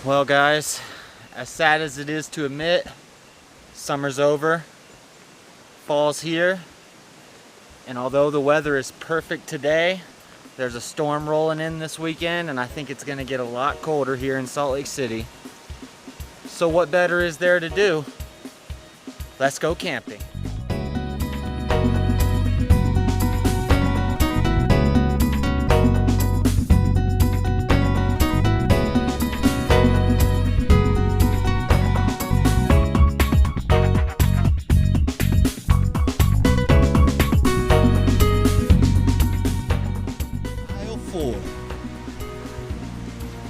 Well guys, as sad as it is to admit, summer's over, fall's here, and although the weather is perfect today, there's a storm rolling in this weekend, and I think it's gonna get a lot colder here in Salt Lake City. So what better is there to do? Let's go camping.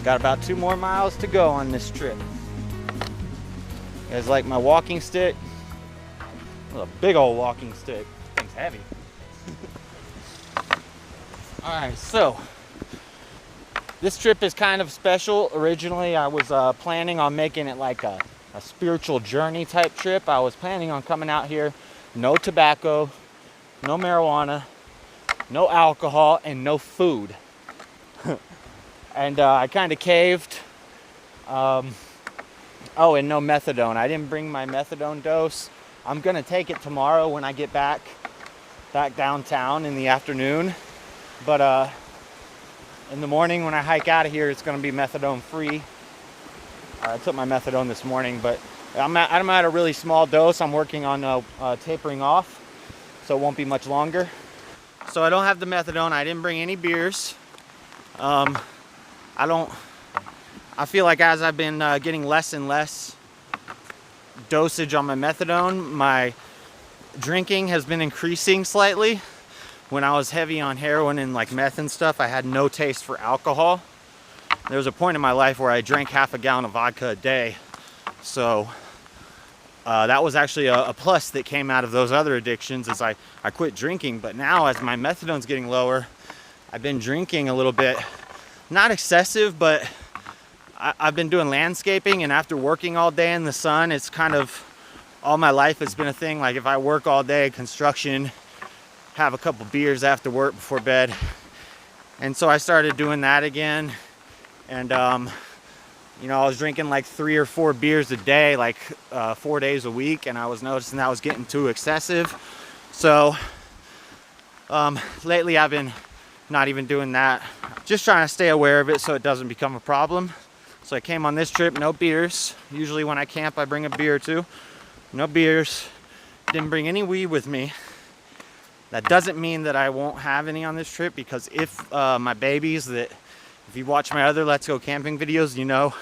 Got about 2 more miles to go on this trip. You guys like my walking stick? Well, a big old walking stick. This thing's heavy. Alright, so this trip is kind of special. Originally, I was planning on making it like a spiritual journey type trip. I was planning on coming out here, no tobacco, no marijuana, no alcohol, and no food. And I kind of caved. Oh, and no methadone. I didn't bring my methadone dose. I'm gonna take it tomorrow when I get back downtown in the afternoon. But in the morning when I hike out of here, it's gonna be methadone free. I took my methadone this morning, but I'm at a really small dose. I'm working on tapering off, so it won't be much longer. So I don't have the methadone. I didn't bring any beers. I feel like as I've been getting less and less dosage on my methadone, my drinking has been increasing slightly. When I was heavy on heroin and like meth and stuff, I had no taste for alcohol. There was a point in my life where I drank half a gallon of vodka a day. So that was actually a plus that came out of those other addictions as I quit drinking. But now as my methadone's getting lower, I've been drinking a little bit. Not excessive, but I've been doing landscaping, and after working all day in the sun, it's kind of all my life has been a thing. Like if I work all day construction, have a couple beers after work before bed. And so I started doing that again. And you know, I was drinking like 3 or 4 beers a day, like 4 days a week, and I was noticing that was getting too excessive. So lately I've been not even doing that, just trying to stay aware of it so it doesn't become a problem. So I came on this trip, no beers. Usually when I camp, I bring a beer or two. No beers. Didn't bring any weed with me. That doesn't mean that I won't have any on this trip, because if my babies, that if you watch my other Let's Go Camping videos, you know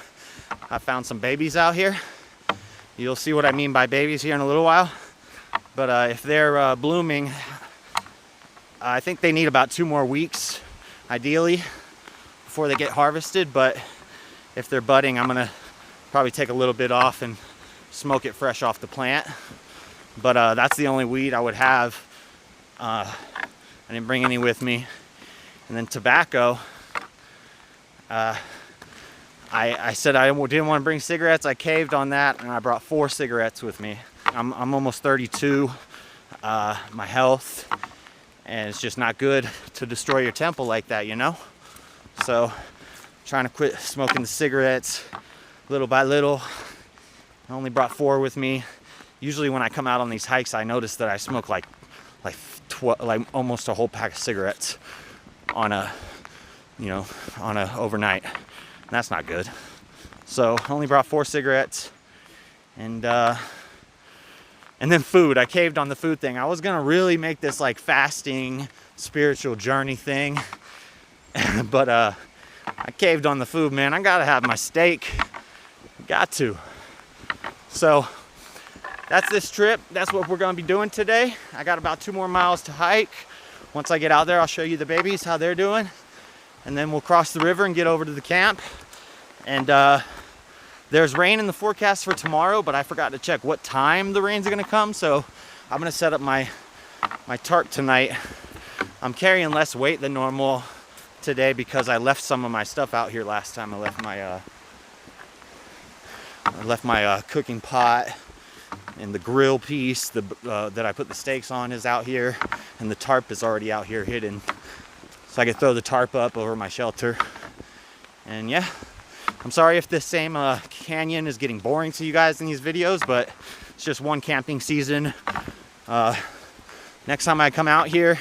I found some babies out here. You'll see what I mean by babies here in a little while. But if they're blooming, I think they need about 2 more weeks, ideally, before they get harvested. But if they're budding, I'm gonna probably take a little bit off and smoke it fresh off the plant. But that's the only weed I would have. I didn't bring any with me. And then tobacco. I said I didn't want to bring cigarettes. I caved on that, and I brought 4 cigarettes with me. I'm almost 32. My health. And it's just not good to destroy your temple like that, you know? So, trying to quit smoking the cigarettes little by little. I only brought 4 with me. Usually when I come out on these hikes, I notice that I smoke like almost a whole pack of cigarettes on a overnight. And that's not good. So, I only brought 4 cigarettes. And then food. I caved on the food thing. I was gonna really make this like fasting, spiritual journey thing. But I caved on the food, man. I gotta have my steak. Got to. So that's this trip. That's what we're gonna be doing today. I got about 2 more miles to hike. Once I get out there, I'll show you the babies, how they're doing. And then we'll cross the river and get over to the camp. And there's rain in the forecast for tomorrow, but I forgot to check what time the rain's gonna come, so I'm gonna set up my tarp tonight. I'm carrying less weight than normal today because I left some of my stuff out here last time. I left my cooking pot, and the grill piece that I put the steaks on is out here, and the tarp is already out here hidden. So I could throw the tarp up over my shelter. And yeah, I'm sorry if this same canyon is getting boring to you guys in these videos, but it's just one camping season. Next time I come out here,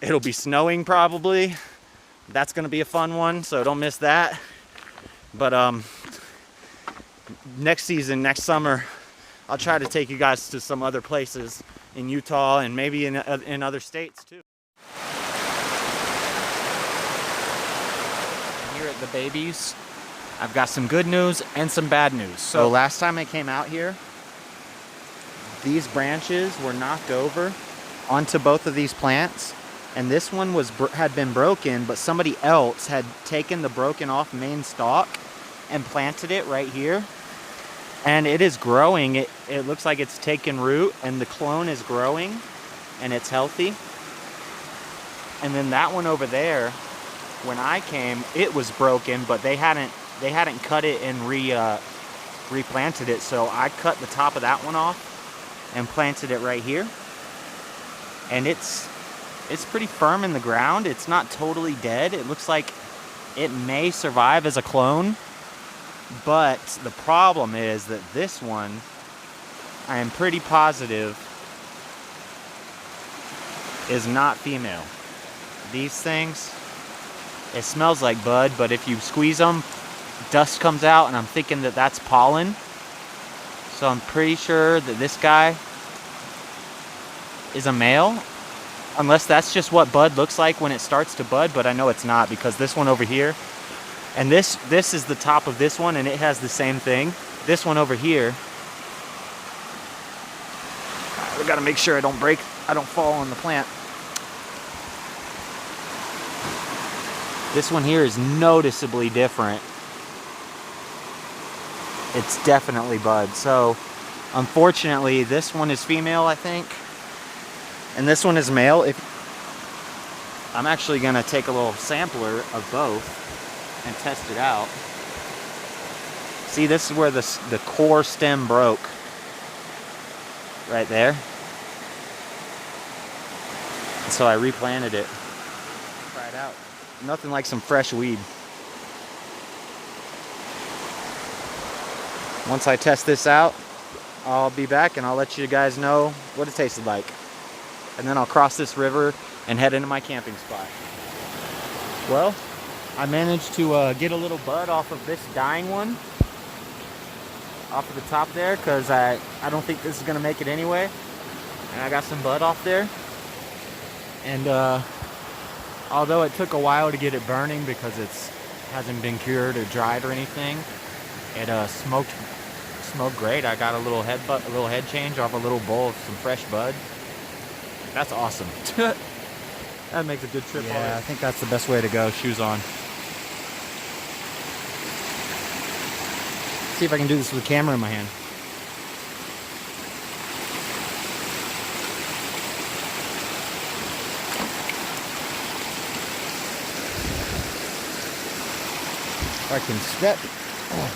it'll be snowing probably. That's gonna be a fun one, so don't miss that. But next season, next summer, I'll try to take you guys to some other places in Utah and maybe in other states too. Here at the babies, I've got some good news and some bad news. So last time I came out here, these branches were knocked over onto both of these plants, and this one had been broken, but somebody else had taken the broken off main stalk and planted it right here, and it is growing. It looks like it's taken root, and the clone is growing and it's healthy. And then that one over there, when I came, it was broken, but they hadn't cut it and replanted it, so I cut the top of that one off and planted it right here, and it's pretty firm in the ground. It's not totally dead. It looks like it may survive as a clone, but the problem is that this one, I am pretty positive, is not female. These things, it smells like bud, but if you squeeze them, dust comes out, and I'm thinking that that's pollen. So I'm pretty sure that this guy is a male, unless that's just what bud looks like when it starts to bud, but I know it's not, because this one over here, and this is the top of this one, and it has the same thing. This one over here, we gotta make sure I don't fall on the plant. This one here is noticeably different. It's definitely bud. So unfortunately, this one is female, I think, and this one is male. I'm actually gonna take a little sampler of both and test it out. See, this is where the core stem broke, right there. And so I replanted it. Try it out. Nothing like some fresh weed. Once I test this out, I'll be back and I'll let you guys know what it tasted like. And then I'll cross this river and head into my camping spot. Well, I managed to get a little bud off of this dying one, off of the top there, because I don't think this is going to make it anyway. And I got some bud off there. And although it took a while to get it burning because it hasn't been cured or dried or anything, it smoked great. I got a little head change off a little bowl of some fresh bud. That's awesome. That makes a good trip. Yeah, already. I think that's the best way to go. Shoes on. See if I can do this with a camera in my hand. I can step. Oh.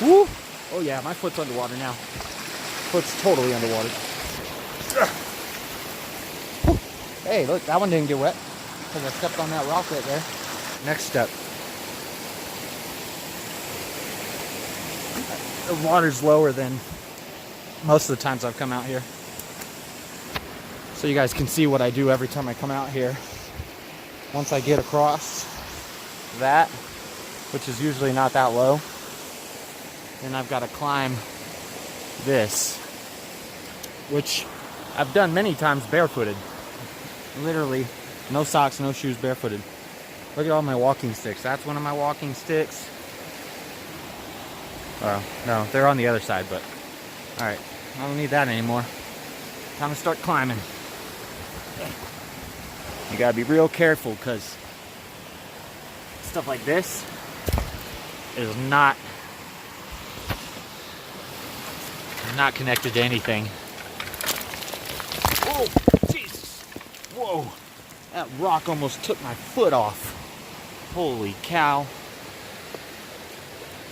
Woo! Oh yeah, my foot's underwater now. Foot's totally underwater. Hey, look, that one didn't get wet because I stepped on that rock right there. Next step. The water's lower than most of the times I've come out here. So you guys can see what I do every time I come out here. Once I get across that, which is usually not that low, then I've got to climb this, which I've done many times barefooted. Literally, no socks, no shoes, barefooted. Look at all my walking sticks. That's one of my walking sticks. No, they're on the other side, but alright, I don't need that anymore. Time to start climbing. You gotta be real careful because stuff like this is not connected to anything. Oh, Jesus! Whoa! That rock almost took my foot off. Holy cow.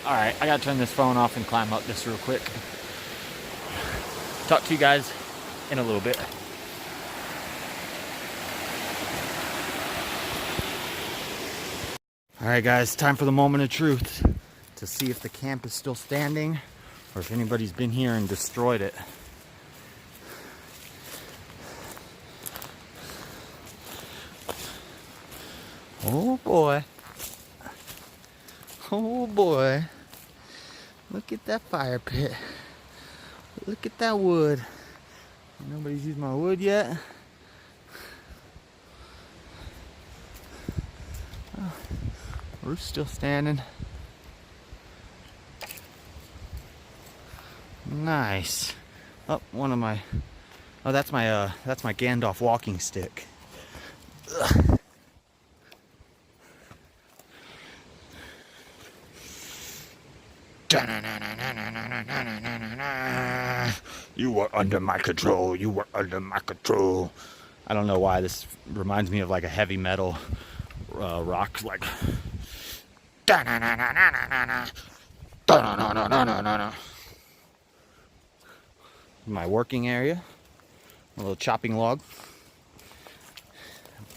Alright, I gotta turn this phone off and climb up this real quick. Talk to you guys in a little bit. Alright guys, time for the moment of truth to see if the camp is still standing or if anybody's been here and destroyed it. Oh boy. Oh boy. Look at that fire pit. Look at that wood. Nobody's used my wood yet. Oh, roof's still standing. Nice. Oh, one of my. Oh, that's my Gandalf walking stick. Ugh. You were under my control. You were under my control. I don't know why this reminds me of like a heavy metal rock, like. My working area, a little chopping log,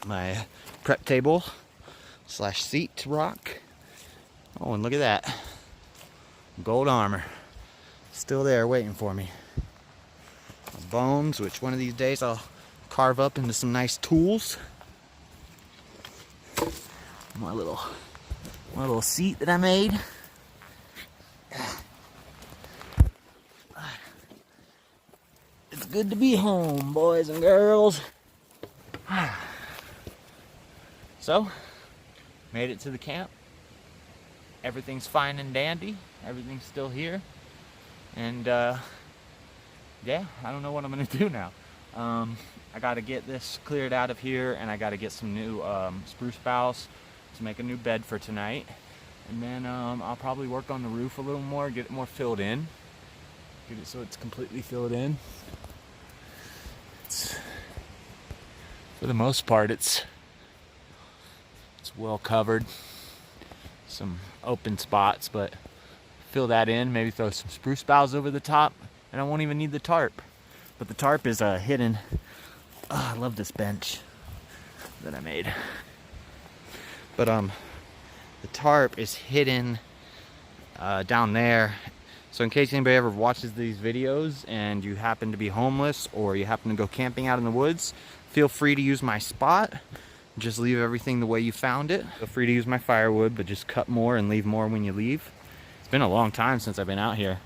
my prep table / seat rock. Oh, and look at that. Gold armor. Still there waiting for me. My bones, which one of these days I'll carve up into some nice tools. My little seat that I made. It's good to be home, boys and girls. So, made it to the camp. Everything's fine and dandy. Everything's still here. And yeah, I don't know what I'm gonna do now. I gotta get this cleared out of here, and I gotta get some new spruce boughs to make a new bed for tonight. And then I'll probably work on the roof a little more, get it more filled in. Get it so it's completely filled in. For the most part, it's well covered. Some open spots, but fill that in, maybe throw some spruce boughs over the top, and I won't even need the tarp. But the tarp is hidden. Oh, I love this bench that I made. But the tarp is hidden down there. So in case anybody ever watches these videos and you happen to be homeless or you happen to go camping out in the woods, feel free to use my spot. Just leave everything the way you found it. Feel free to use my firewood, but just cut more and leave more when you leave. It's been a long time since I've been out here.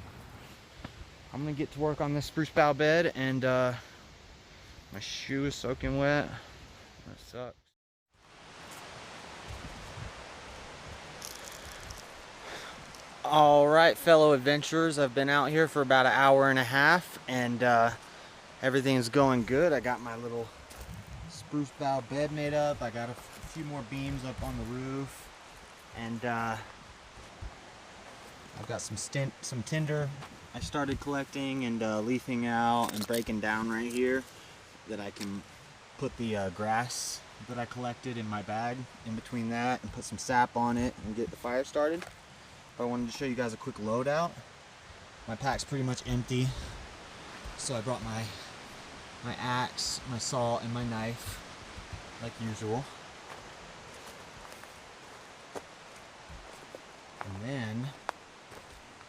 I'm gonna get to work on this spruce bough bed, and my shoe is soaking wet. That sucks. All right, fellow adventurers, I've been out here for about an hour and a half, and everything's going good. I got my little spruce bough bed made up. I got a few more beams up on the roof, and I've got some tinder I started collecting and leafing out and breaking down right here, that I can put the grass that I collected in my bag in between that and put some sap on it and get the fire started. But I wanted to show you guys a quick loadout. My pack's pretty much empty, so I brought my axe, my saw, and my knife, like usual. And then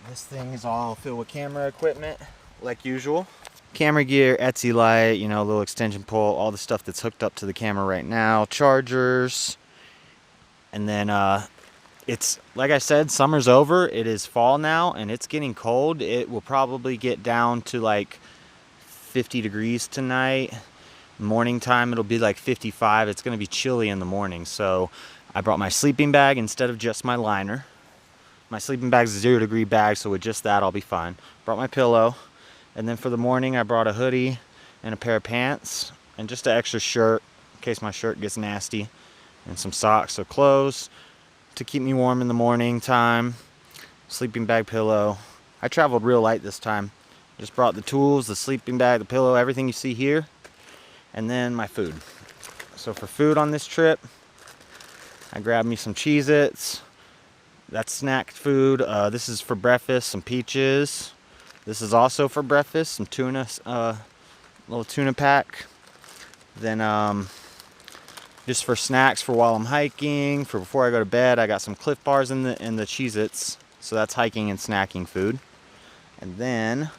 this thing is all filled with camera equipment, like usual. Camera gear, Etsy light, you know, little extension pole, all the stuff that's hooked up to the camera right now, chargers. And then it's, like I said, summer's over. It is fall now, and it's getting cold. It will probably get down to like 50 degrees tonight. Morning time, it'll be like 55. It's going to be chilly in the morning, so I brought my sleeping bag instead of just my liner. My sleeping bag's a 0-degree bag, so with just that I'll be fine. Brought my pillow, and then for the morning I brought a hoodie and a pair of pants and just an extra shirt in case my shirt gets nasty, and some socks, so clothes to keep me warm in the morning time. Sleeping bag, pillow. I traveled real light this time. Just brought the tools, the sleeping bag, the pillow, everything you see here, and then my food. So for food on this trip, I grabbed me some Cheez-Its. That's snack food. This is for breakfast, some peaches. This is also for breakfast, some tuna, little tuna pack. Then just for snacks for while I'm hiking, for before I go to bed. I got some Cliff Bars in the Cheez-Its, so that's hiking and snacking food. And then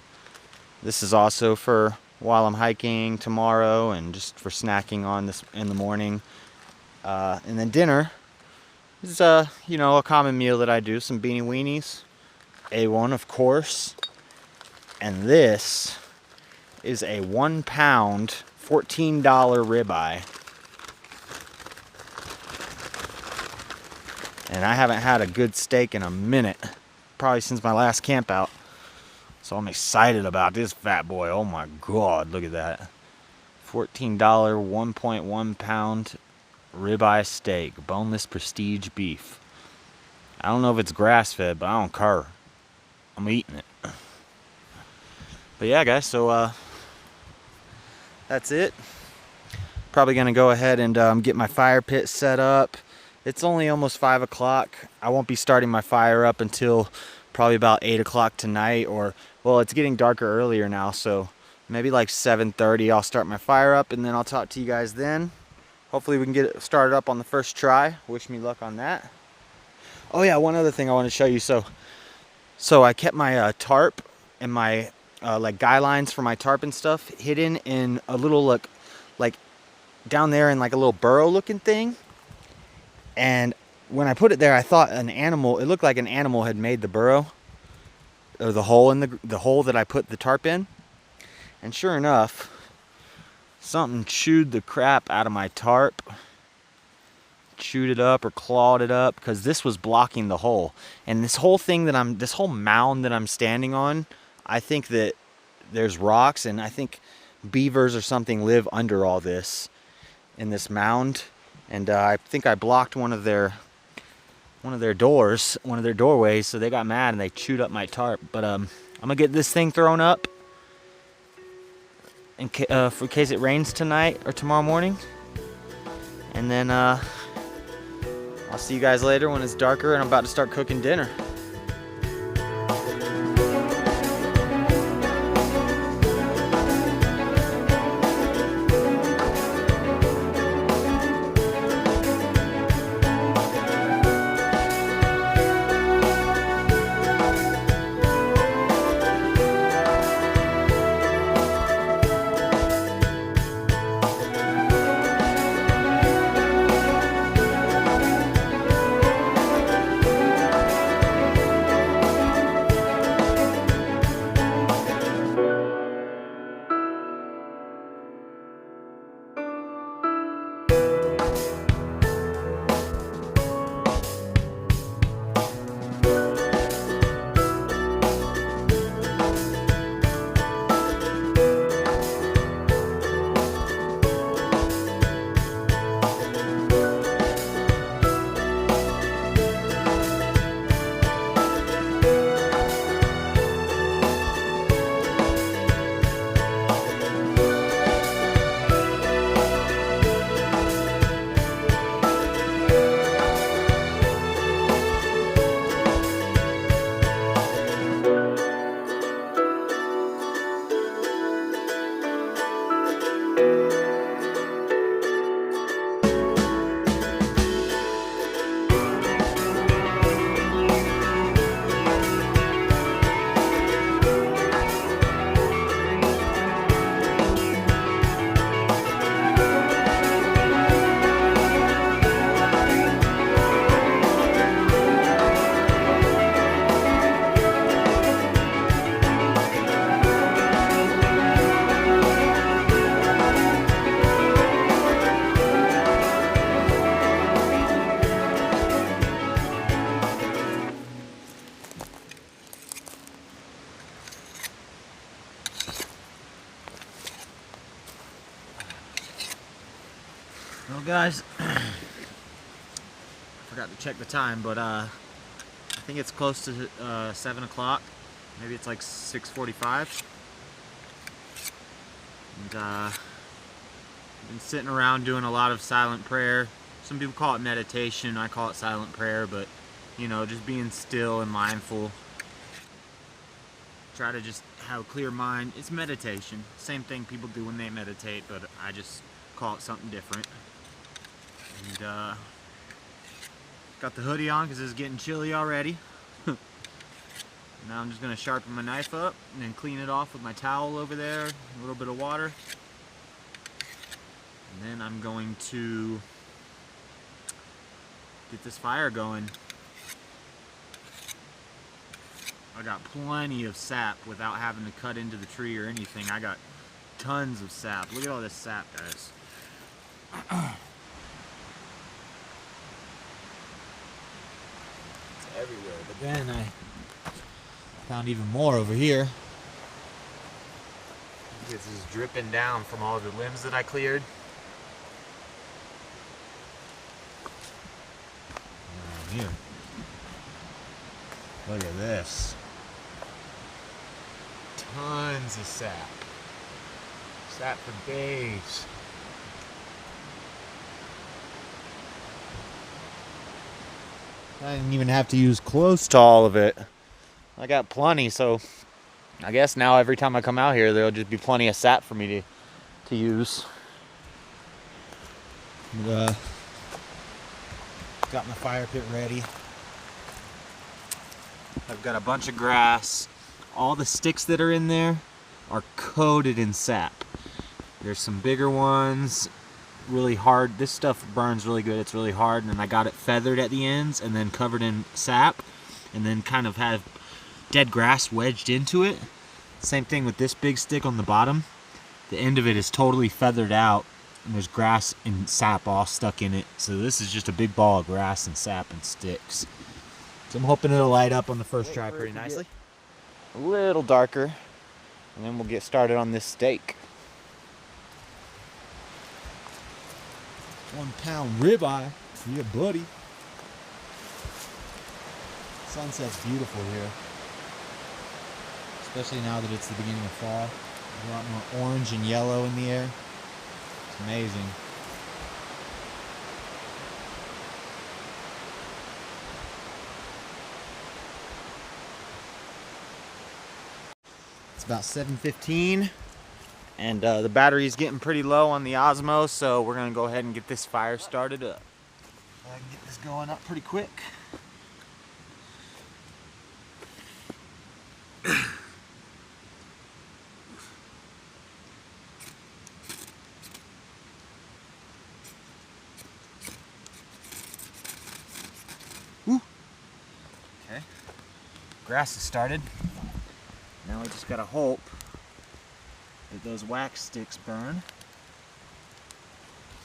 this is also for while I'm hiking tomorrow and just for snacking on this in the morning. And then dinner is you know, a common meal that I do, some beanie weenies, A1 of course. And this is a 1 pound, $14 ribeye. And I haven't had a good steak in a minute, probably since my last camp out. So I'm excited about this fat boy. Oh my God, look at that. $14, 1.1 pound ribeye steak, boneless prestige beef. I don't know if it's grass-fed, but I don't care. I'm eating it. But yeah, guys, so that's it. Probably gonna go ahead and get my fire pit set up. It's only almost 5 o'clock. I won't be starting my fire up until probably about 8 o'clock tonight, or, well, it's getting darker earlier now, so maybe like 7:30 I'll start my fire up, and then I'll talk to you guys then. Hopefully we can get it started up on the first try. Wish me luck on that. Oh yeah, one other thing I want to show you. So I kept my tarp and my like guy lines for my tarp and stuff hidden in a little like down there in like a little burrow looking thing. And when I put it there, I thought an animal, it looked like an animal had made the burrow, or the hole in the hole that I put the tarp in. And sure enough, something chewed the crap out of my tarp. Chewed it up or clawed it up, because this was blocking the hole. And this whole thing that this whole mound that I'm standing on, I think that there's rocks, and I think beavers or something live under all this in this mound. And I think I blocked one of their doorways, so they got mad and they chewed up my tarp. But I'm gonna get this thing thrown up in case it rains tonight or tomorrow morning. And then I'll see you guys later when it's darker and I'm about to start cooking dinner. Well guys, I forgot to check the time, but I think it's close to 7 o'clock. Maybe it's like 6:45. And I've been sitting around doing a lot of silent prayer. Some people call it meditation, I call it silent prayer, but you know, just being still and mindful. Try to just have a clear mind. It's meditation. Same thing people do when they meditate, but I just call it something different. And got the hoodie on because it's getting chilly already. Now I'm just going to sharpen my knife up and then clean it off with my towel over there, a little bit of water. And then I'm going to get this fire going. I got plenty of sap without having to cut into the tree or anything. I got tons of sap. Look at all this sap, guys. It's everywhere. But then I found even more over here. This is dripping down from all the limbs that I cleared. Down here. Look at this. Tons of sap. Sap for days. I didn't even have to use close to all of it. I got plenty, so I guess now every time I come out here, there'll just be plenty of sap for me to use. But, got my fire pit ready. I've got a bunch of grass. All the sticks that are in there are coated in sap. There's some bigger ones, really hard. This stuff burns really good. It's really hard, and then I got it feathered at the ends and then covered in sap, and then kind of have dead grass wedged into it. Same thing with this big stick on the bottom. The end of it is totally feathered out, and there's grass and sap all stuck in it. So this is just a big ball of grass and sap and sticks. So I'm hoping it'll light up on the first try pretty nicely. A little darker, and then we'll get started on this steak. 1 pound ribeye. Yeah, buddy. Sunset's beautiful here. Especially now that it's the beginning of fall. There's a lot more orange and yellow in the air. It's amazing. It's about 7:15, and the battery's getting pretty low on the Osmo, so we're gonna go ahead and get this fire started up. I can get this going up pretty quick. Woo. Okay, grass is started. Now we just gotta hope that those wax sticks burn.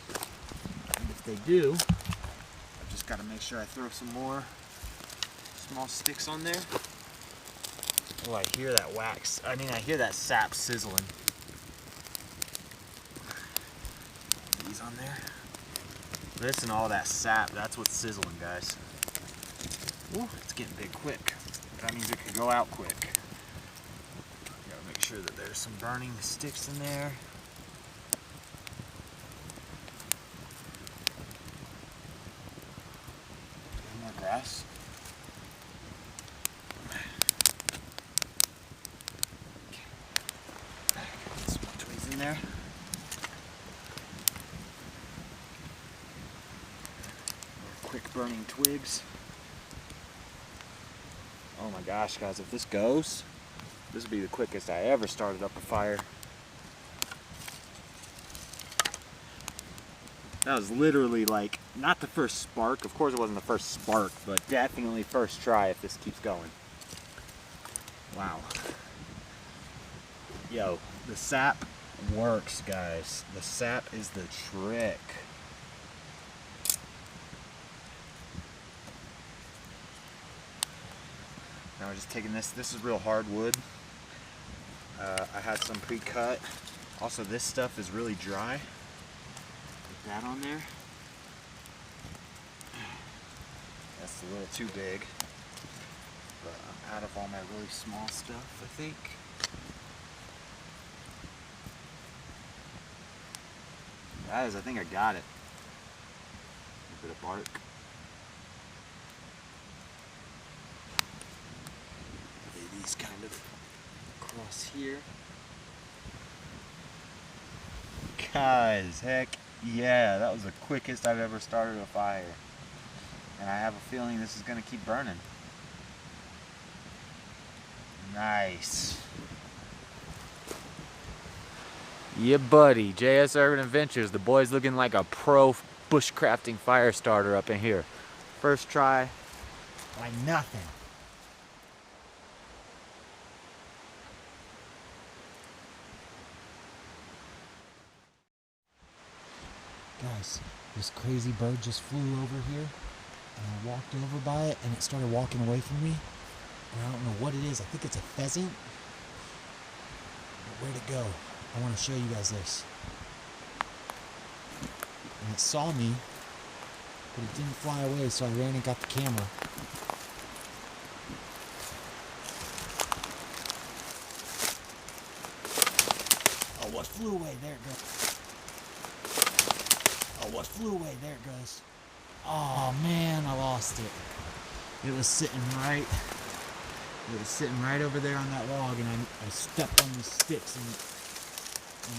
And if they do, I've just gotta make sure I throw some more small sticks on there. Oh, I hear that wax. I hear that sap sizzling. These on there. This and all that sap, that's what's sizzling, guys. Ooh, it's getting big quick. That means it could go out quick. Sure that there's some burning sticks in there. More grass. Get some more twigs in there. More quick burning twigs. Oh my gosh, guys, if this goes, this will be the quickest I ever started up a fire. That was literally like, not the first spark. Of course it wasn't the first spark, but definitely first try if this keeps going. Wow. Yo, the sap works, guys. The sap is the trick. Now we're just taking this. This is real hard wood. I had some pre-cut. Also, this stuff is really dry. Put that on there. That's a little too big. But I'm out of all my really small stuff, I think. Guys, I think I got it. A bit of bark. Lay these kind of across here. Guys, heck Yeah, that was the quickest I've ever started a fire. And I have a feeling this is gonna keep burning. Nice. Yeah, buddy. Jsurbanadventures. The boy's looking like a pro bushcrafting fire starter up in here. First try, like nothing. Guys, this crazy bird just flew over here, and I walked over by it, and it started walking away from me. And I don't know what it is. I think it's a pheasant. But where'd it go? I want to show you guys this. And it saw me, but it didn't fly away, so I ran and got the camera. Oh, what flew away? There it goes. Oh, what flew away? There it goes. Oh man, I lost it. It was sitting right over there on that log, and I stepped on the sticks and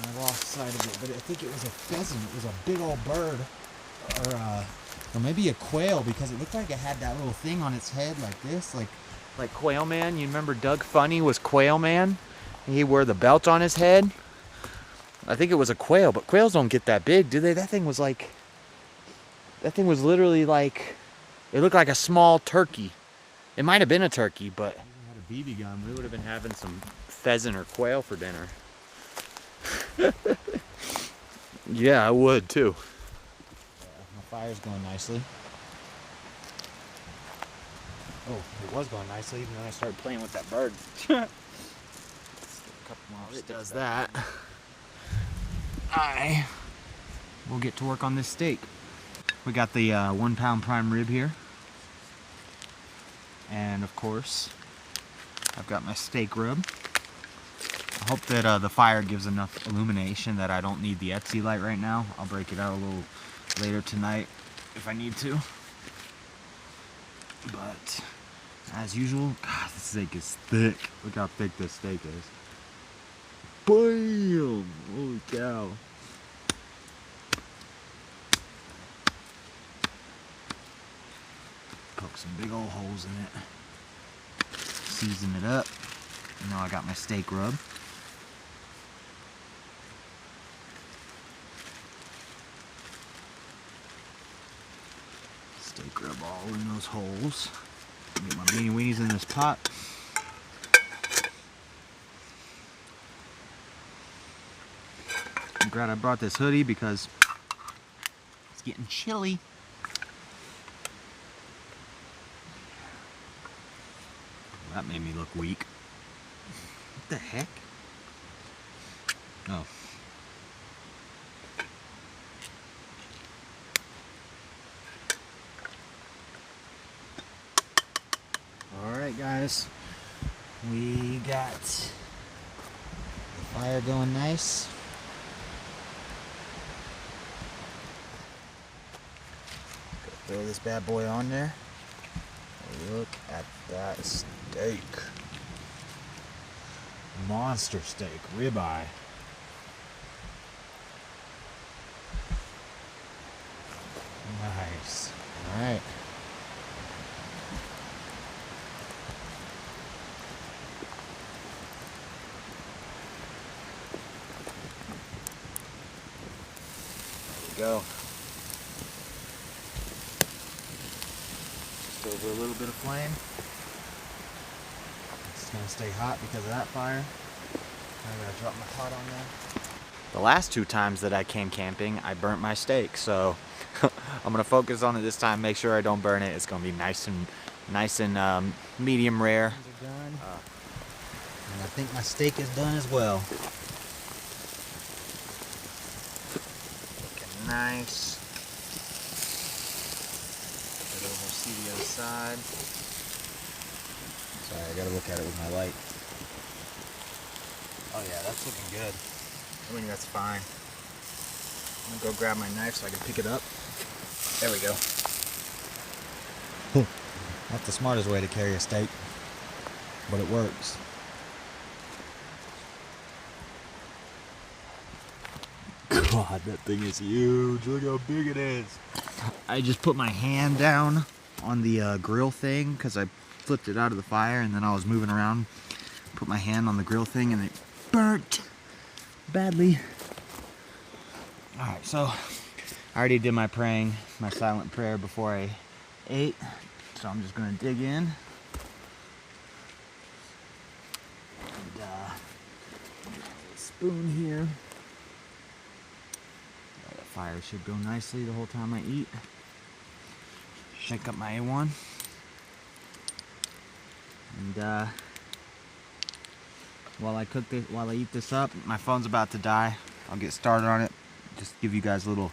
I lost sight of it. But I think it was a pheasant. It was a big old bird, or maybe a quail, because it looked like it had that little thing on its head like this, like Quail Man. You remember Doug Funny was Quail Man? He wore the belt on his head. I think it was a quail, but quails don't get that big, do they? That thing was literally like, it looked like a small turkey. It might have been a turkey, but if we had a BB gun, we would have been having some pheasant or quail for dinner. Yeah, I would too. My fire's going nicely. Oh, it was going nicely, even though I started playing with that bird. A couple more. It does that. We'll get to work on this steak. We got the 1 pound prime rib here. And of course, I've got my steak rib. I hope that the fire gives enough illumination that I don't need the Etsy light right now. I'll break it out a little later tonight if I need to. But as usual, God, this steak is thick. Look how thick this steak is. Bam! Holy cow. Poke some big old holes in it. Season it up. Now I got my steak rub. Steak rub all in those holes. Get my beanie weenies in this pot. I'm glad I brought this hoodie because it's getting chilly. That made me look weak. What the heck? Oh. Alright guys, we got the fire going nice. Throw this bad boy on there. Look at that steak. Monster steak, ribeye. Nice. Alright. There we go. Just over a little bit of flame. It's gonna stay hot because of that fire. I gotta drop my pot on there. The last 2 times that I came camping, I burnt my steak, so I'm gonna focus on it this time. Make sure I don't burn it. It's gonna be nice and medium rare. Done. And I think my steak is done as well. Looking nice. Put it over see the other side. Sorry, I gotta look at it with my light. Oh yeah, that's looking good. I think that's fine. I'm gonna go grab my knife so I can pick it up. There we go. Not the smartest way to carry a steak, but it works. god, that thing is huge. Look how big it is. I just put my hand down on the grill thing because I flipped it out of the fire, and then I was moving around, put my hand on the grill thing, and it burnt badly. Alright, so I already did my praying, my silent prayer before I ate, so I'm just going to dig in. And, spoon here. The fire should go nicely the whole time I eat. Shake up my A1. And while I eat this up, my phone's about to die. I'll get started on it. Just give you guys a little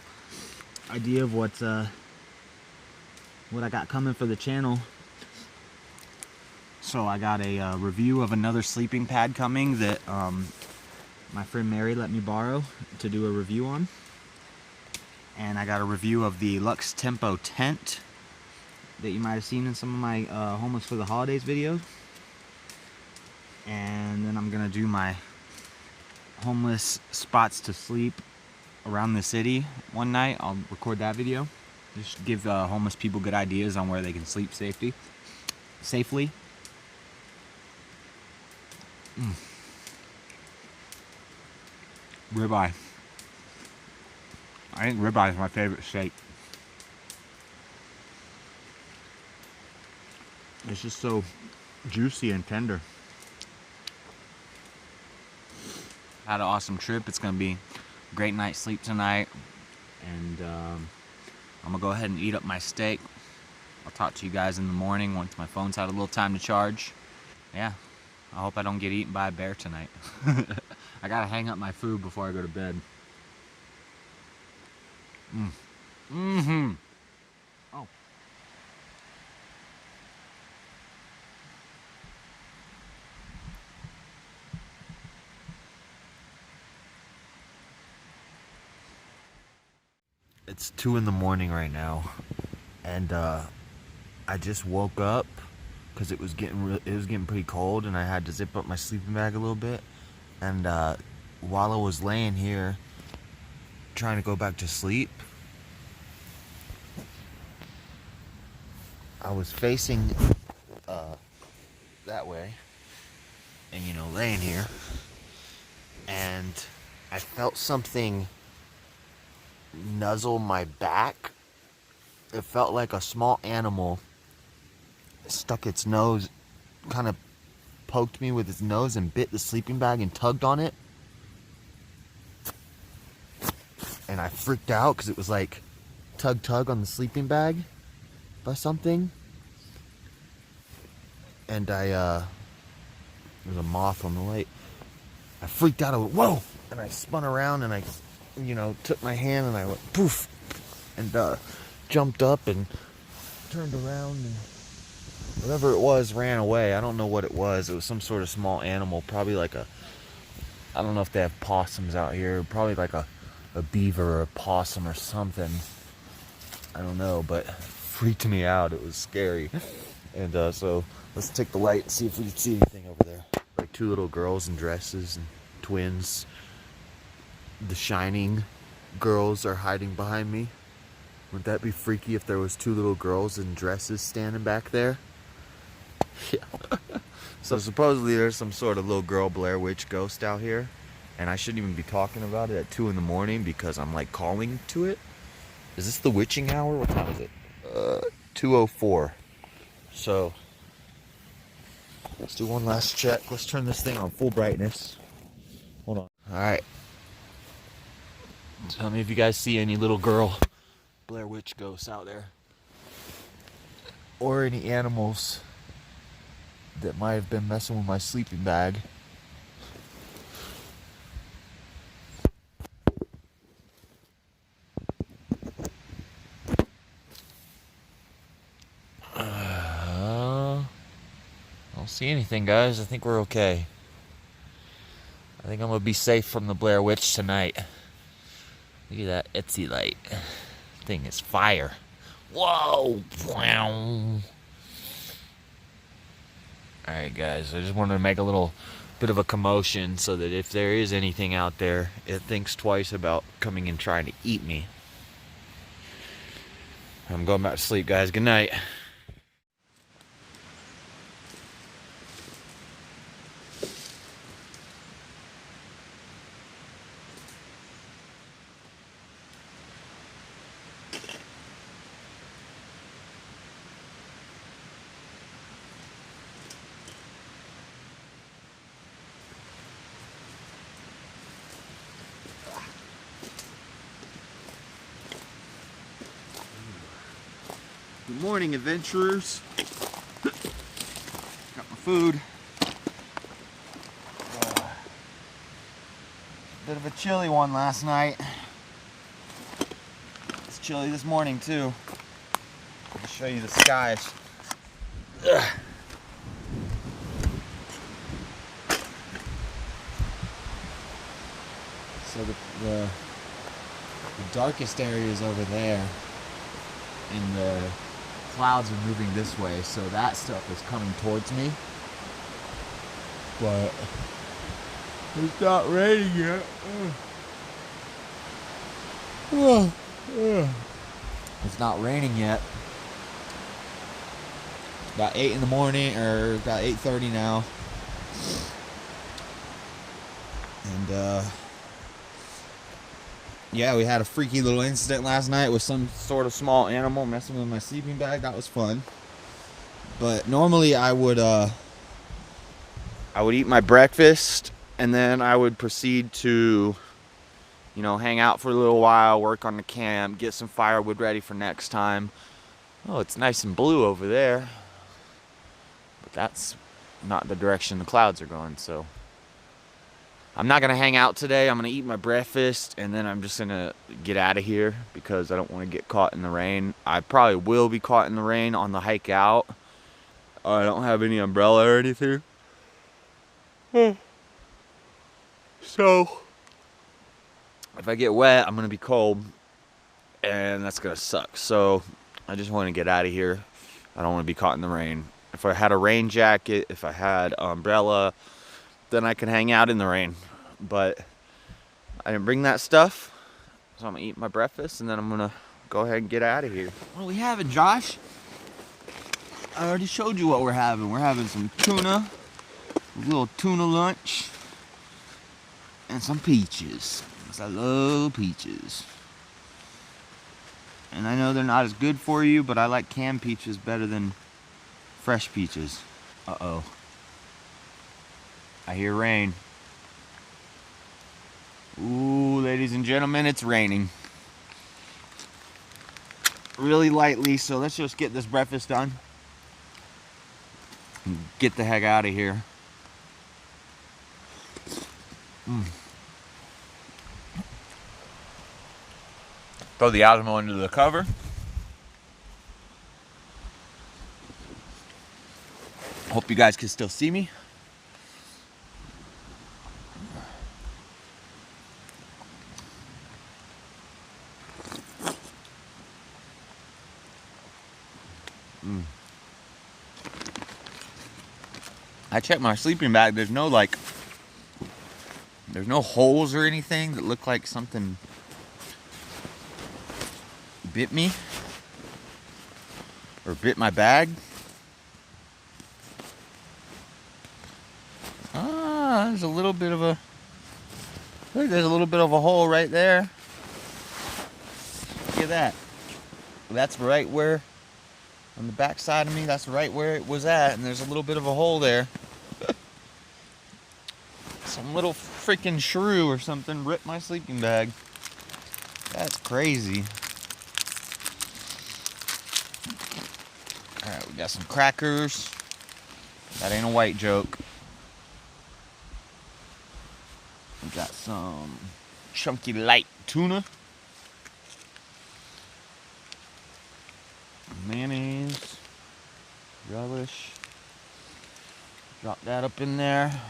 idea of what I got coming for the channel. So I got a review of another sleeping pad coming that my friend Mary let me borrow to do a review on. And I got a review of the Lux Tempo tent that you might have seen in some of my Homeless for the Holidays videos. And then I'm gonna do my homeless spots to sleep around the city one night. I'll record that video. Just give homeless people good ideas on where they can sleep safely. Ribeye. I think ribeye is my favorite steak. It's just so juicy and tender. Had an awesome trip. It's gonna be a great night's sleep tonight, and I'm gonna go ahead and eat up my steak. I'll talk to you guys in the morning once my phone's had a little time to charge. Yeah, I hope I don't get eaten by a bear tonight. I gotta hang up my food before I go to bed. Oh. It's 2 in the morning right now, and I just woke up because it was getting pretty cold, and I had to zip up my sleeping bag a little bit. And while I was laying here trying to go back to sleep, I was facing that way, and laying here, and I felt something nuzzle my back. It felt like a small animal stuck its nose, kind of poked me with its nose and bit the sleeping bag and tugged on it. And I freaked out because it was like tug on the sleeping bag by something. And there's a moth on the light. I freaked out. I went, whoa! And I spun around, and I took my hand, and I went poof, and jumped up and turned around, and whatever it was ran away. I don't know what it was. It was some sort of small animal, probably like I don't know if they have possums out here, probably like a beaver or a possum or something. I don't know, but it freaked me out. It was scary. And so let's take the light and see if we can see anything over there. Like 2 little girls in dresses and twins. The Shining girls are hiding behind me. Would that be freaky if there was 2 little girls in dresses standing back there? Yeah. So supposedly there's some sort of little girl Blair Witch ghost out here, and I shouldn't even be talking about it at 2 in the morning because I'm like calling to it. Is this the witching hour? What time is it? 2:04. So let's do one last check. Let's turn this thing on full brightness. Hold on. Alright. Tell me if you guys see any little girl Blair Witch ghosts out there, or any animals that might have been messing with my sleeping bag. I don't see anything, guys. I think we're okay. I think I'm gonna be safe from the Blair Witch tonight. Look at that Etsy light. Thing is fire. Whoa! Wow. Alright guys, I just wanted to make a little bit of a commotion so that if there is anything out there, it thinks twice about coming and trying to eat me. I'm going back to sleep, guys. Good night. Good morning, adventurers. Got my food. Bit of a chilly one last night. It's chilly this morning too. I'll show you the skies. So the darkest area is over there, and the clouds are moving this way, so that stuff is coming towards me. But it's not raining yet. It's not raining yet. About 8 in the morning, or about 8:30 now. And yeah, we had a freaky little incident last night with some sort of small animal messing with my sleeping bag. That was fun. But normally I would eat my breakfast and then I would proceed to, you know, hang out for a little while, work on the camp, get some firewood ready for next time. Oh, it's nice and blue over there. But that's not the direction the clouds are going, so I'm not gonna hang out today. I'm gonna eat my breakfast and then I'm just gonna get out of here because I don't want to get caught in the rain. I probably will be caught in the rain on the hike out. I don't have any umbrella or anything. So if I get wet, I'm gonna be cold and that's gonna suck. So I just want to get out of here. I don't want to be caught in the rain. If I had a rain jacket, if I had an umbrella, then I can hang out in the rain. But I didn't bring that stuff, so I'm gonna eat my breakfast and then I'm gonna go ahead and get out of here. What are we having, Josh? I already showed you what we're having. We're having some tuna, a little tuna lunch, and some peaches, because I love peaches. And I know they're not as good for you, but I like canned peaches better than fresh peaches. Uh-oh. I hear rain. Ooh, ladies and gentlemen, it's raining. Really lightly, so let's just get this breakfast done and get the heck out of here. Throw the Osmo into the cover. Hope you guys can still see me. I checked my sleeping bag. There's no holes or anything that look like something bit me or bit my bag. There's a little bit of a there's a little bit of a hole right there. Look at that. That's right where, on the back side of me, that's right where it was at, and there's a little bit of a hole there. Some little freaking shrew or something ripped my sleeping bag. That's crazy. Alright, we got some crackers. That ain't a white joke. We got some chunky light tuna. Mayonnaise. Relish. Drop that up in there.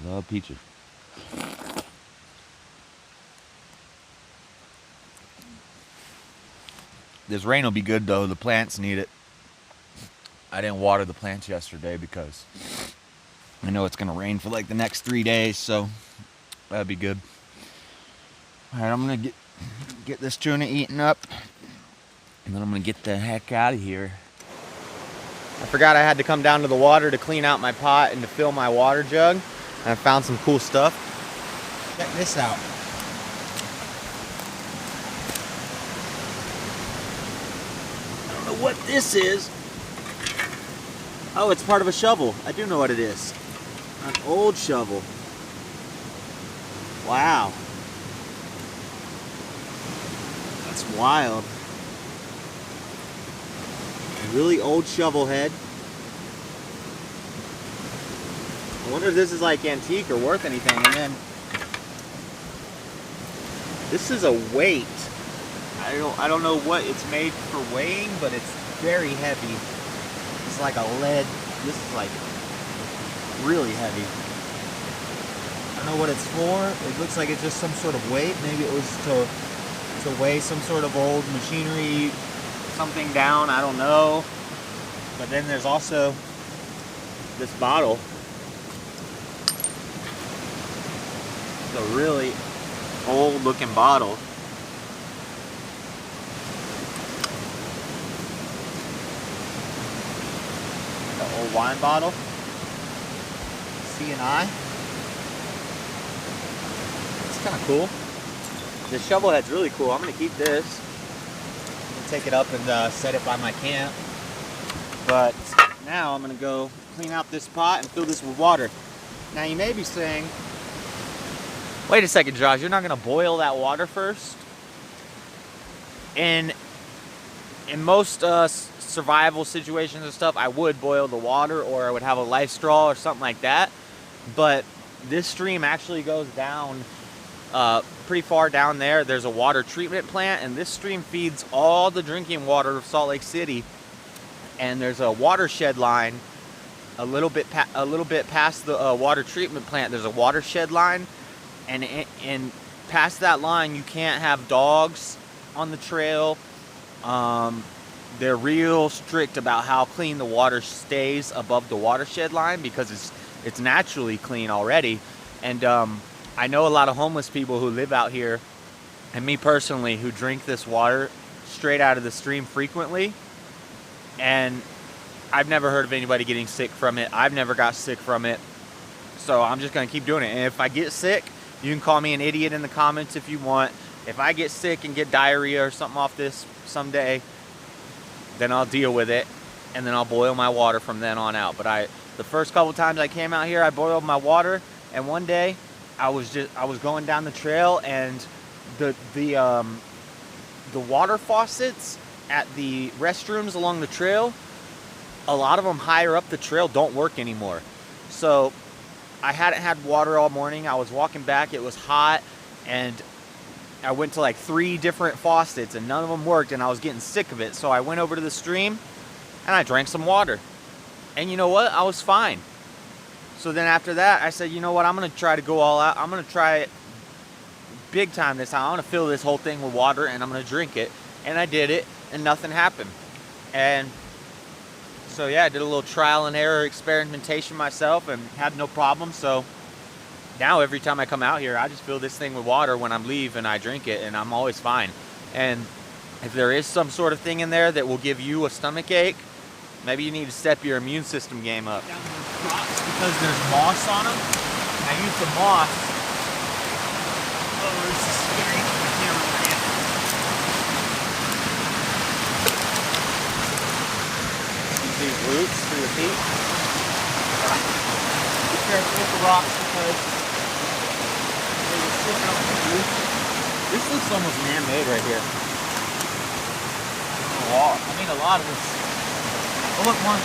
Love peaches. This rain will be good though. The plants need it. I didn't water the plants yesterday because I know it's gonna rain for like the next 3 days, so that'd be good. All right, I'm gonna get this tuna eaten up, and then I'm gonna get the heck out of here. I forgot I had to come down to the water to clean out my pot and to fill my water jug. And I found some cool stuff. Check this out. I don't know what this is. Oh, it's part of a shovel. I do know what it is. An old shovel. Wow. That's wild. A really old shovel head. I wonder if this is like antique or worth anything. And then this is a weight. I don't know what it's made for weighing, but it's very heavy. It's like a lead. This is like really heavy. I don't know what it's for. It looks like it's just some sort of weight. Maybe it was to weigh some sort of old machinery, something down. I don't know. But then there's also this bottle. It's a really old looking bottle. The old wine bottle. C&I. It's kind of cool. The shovel head's really cool. I'm gonna keep this. I'm gonna take it up and set it by my camp. But now I'm gonna go clean out this pot and fill this with water. Now you may be saying, wait a second, Josh, you're not gonna boil that water first? In most survival situations and stuff, I would boil the water, or I would have a life straw or something like that. But this stream actually goes down pretty far down there. There's a water treatment plant, and this stream feeds all the drinking water of Salt Lake City. And there's a watershed line a little bit past the water treatment plant. There's a watershed line, and past that line you can't have dogs on the trail. They're real strict about how clean the water stays above the watershed line, because it's naturally clean already. And I know a lot of homeless people who live out here, and me personally, who drink this water straight out of the stream frequently. And I've never heard of anybody getting sick from it. I've never got sick from it. So I'm just going to keep doing it. And if I get sick, you can call me an idiot in the comments if you want. If I get sick and get diarrhea or something off this someday, then I'll deal with it. And then I'll boil my water from then on out. But the first couple times I came out here, I boiled my water. And one day I was going down the trail, and the water faucets at the restrooms along the trail, a lot of them higher up the trail don't work anymore. So I hadn't had water all morning. I was walking back, it was hot, and I went to like 3 different faucets and none of them worked, and I was getting sick of it. So I went over to the stream and I drank some water, and you know what, I was fine. So then after that I said, you know what, I'm gonna try to go all out. I'm gonna try it big time this time. I'm gonna fill this whole thing with water and I'm gonna drink it. And I did it, and nothing happened. And so yeah, I did a little trial and error experimentation myself and had no problem. So now every time I come out here, I just fill this thing with water when I'm leave, and I drink it, and I'm always fine. And if there is some sort of thing in there that will give you a stomach ache, maybe you need to step your immune system game up. Down those rocks because there's moss on them. I use the moss. Oh, this is scary. I can't remember. These roots through your feet. Be careful with the rocks because they will slip out from the roots. This looks almost man-made right here. A lot of this. Oh, look, one.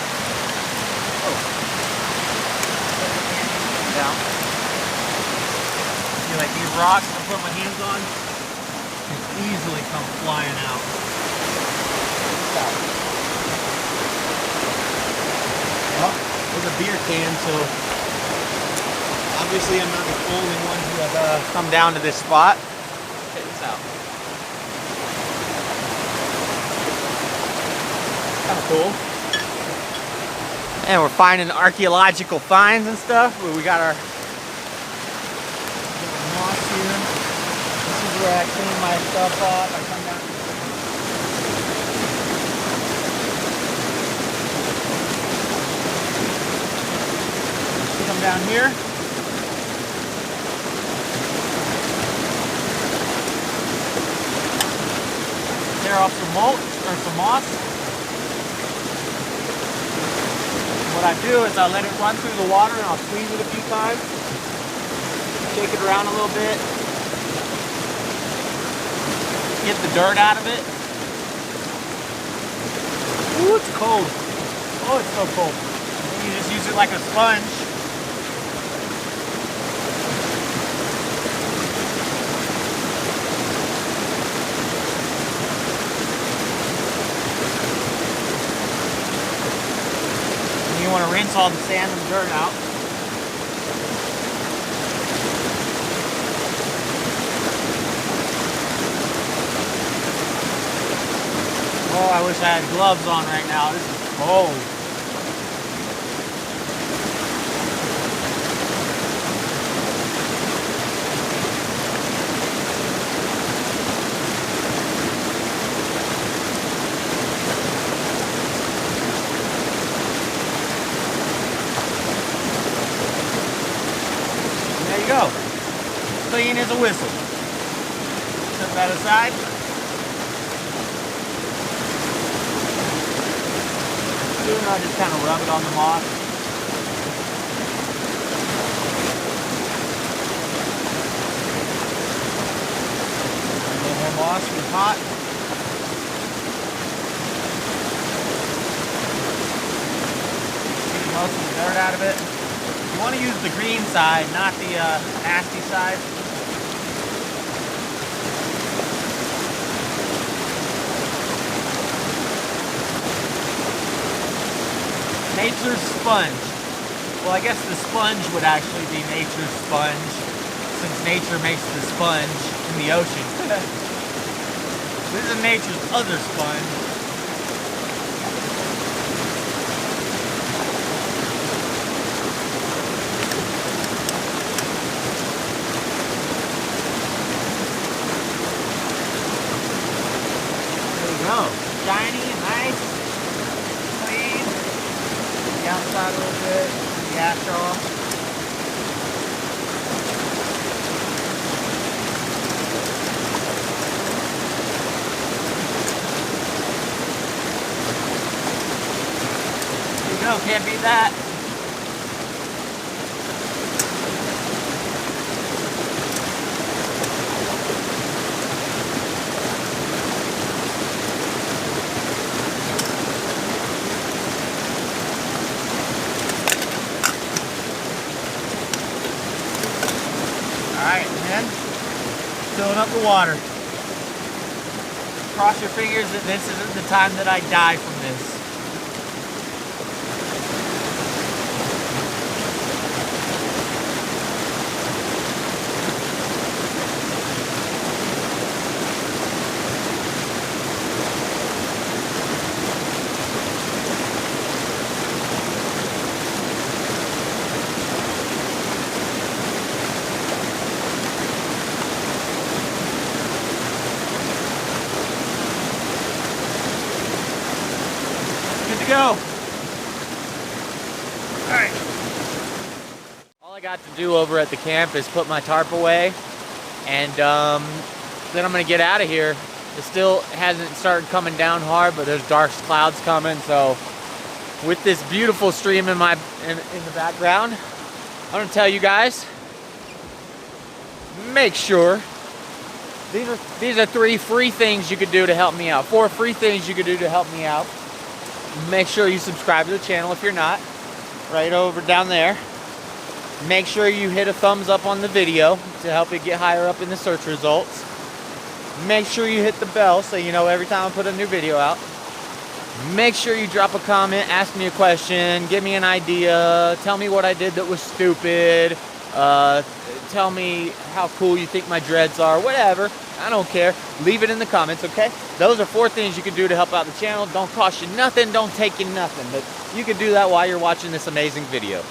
Oh. Down. See, like these rocks I put my hands on can easily come flying out. Well, there's a beer can, so obviously I'm not the only one who have come down to this spot. Check this out. cool. And we're finding archaeological finds and stuff. We got our moss here. This is where I clean my stuff off. I come down. Come down here. Tear off some mulch or some moss. What I do is I let it run through the water and I'll squeeze it a few times. Shake it around a little bit. Get the dirt out of it. Ooh, it's cold. Oh, it's so cold. And then you just use it like a sponge. You want to rinse all the sand and dirt out. Oh, I wish I had gloves on right now. This is cold. Go. Clean as a whistle. Set that aside. Soon I just kind of rub it on the moss. A little more moss was hot. Get most of the dirt out of it. You want to use the green side, not the nasty side. Nature's sponge. Well, I guess the sponge would actually be nature's sponge, since nature makes the sponge in the ocean. This is nature's other sponge. Shiny and nice, clean, the outside a little bit, the ash off. There you go, can't beat that. Alright, and then filling up the water. Cross your fingers that this isn't the time that I die from this. Go. Alright. All I got to do over at the camp is put my tarp away, and then I'm gonna get out of here. It still hasn't started coming down hard, but there's dark clouds coming, so with this beautiful stream in the background, I'm gonna tell you guys, make sure these are 3 free things you could do to help me out. 4 free things you could do to help me out. Make sure you subscribe to the channel if you're not, right over down there. Make sure you hit a thumbs up on the video to help it get higher up in the search results. Make sure you hit the bell so you know every time I put a new video out. Make sure you drop a comment, ask me a question, give me an idea, tell me what I did that was stupid, Tell me how cool you think my dreads are, whatever. I don't care. Leave it in the comments, okay? Those are 4 things you can do to help out the channel. Don't cost you nothing, don't take you nothing. But you can do that while you're watching this amazing video.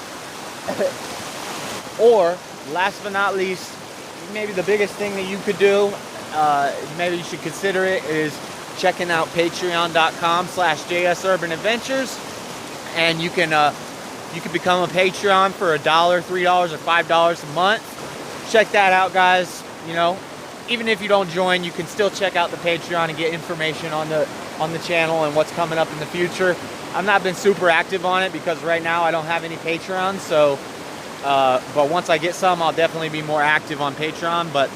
Or, last but not least, maybe the biggest thing that you could do, maybe you should consider it, is checking out patreon.com/Jsurbanadventures. And you can become a Patreon for $1, $3, or $5 a month. Check that out, guys. You know, even if you don't join, you can still check out the Patreon and get information on the channel and what's coming up in the future. I've not been super active on it because right now I don't have any Patreons. So, but once I get some, I'll definitely be more active on Patreon. But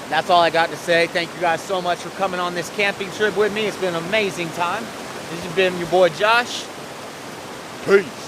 that's all I got to say. Thank you guys so much for coming on this camping trip with me. It's been an amazing time. This has been your boy Josh. Peace.